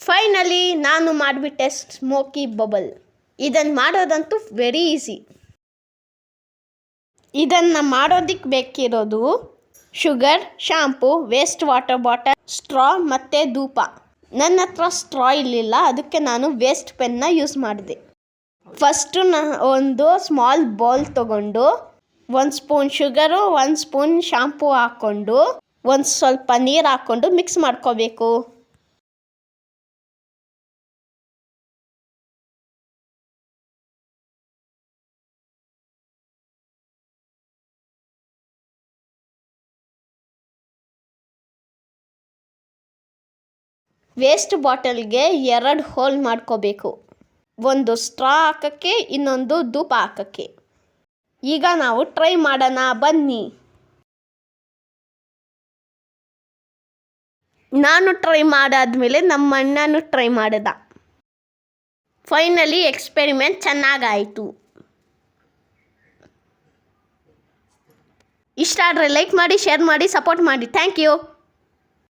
Finally ನಾನು ಮಾಡಿಬಿಟ್ಟೆ smoky bubble. ಇದನ್ನು ಮಾಡೋದಂತೂ ವೆರಿ ಈಸಿ. ಇದನ್ನು ಮಾಡೋದಕ್ಕೆ ಬೇಕಿರೋದು sugar, shampoo, waste water bottle, straw ಮತ್ತು ಧೂಪ. ನನ್ನ ಹತ್ರ ಸ್ಟ್ರಾ ಇರಲಿಲ್ಲ, ಅದಕ್ಕೆ ನಾನು ವೇಸ್ಟ್ ಪೆನ್ನ ಯೂಸ್ ಮಾಡಿದೆ. ಫಸ್ಟು ಒಂದು ಸ್ಮಾಲ್ ಬೌಲ್ ತೊಗೊಂಡು 1 ಸ್ಪೂನ್ ಶುಗರು, 1 ಸ್ಪೂನ್ ಶಾಂಪೂ ಹಾಕ್ಕೊಂಡು ಒಂದು ಸ್ವಲ್ಪ ನೀರು ಹಾಕ್ಕೊಂಡು ಮಿಕ್ಸ್ ಮಾಡ್ಕೋಬೇಕು. ವೇಸ್ಟ್ ಬಾಟಲ್ಗೆ 2 ಹೋಲ್ ಮಾಡ್ಕೋಬೇಕು. ಒಂದು ಸ್ಟ್ರಾ ಹಾಕೋಕ್ಕೆ, ಇನ್ನೊಂದು ಧೂಪ ಹಾಕೋಕ್ಕೆ. ಈಗ ನಾವು ಟ್ರೈ ಮಾಡೋಣ ಬನ್ನಿ. ನಾನು ಟ್ರೈ ಮಾಡಾದ್ಮೇಲೆ ನಮ್ಮ ಅಣ್ಣನೂ ಟ್ರೈ ಮಾಡಿದ. ಫೈನಲಿ ಎಕ್ಸ್ಪೆರಿಮೆಂಟ್ ಚೆನ್ನಾಗಾಯಿತು. ಇಷ್ಟ ಆದರೆ ಲೈಕ್ ಮಾಡಿ, ಶೇರ್ ಮಾಡಿ, ಸಪೋರ್ಟ್ ಮಾಡಿ. Thank you.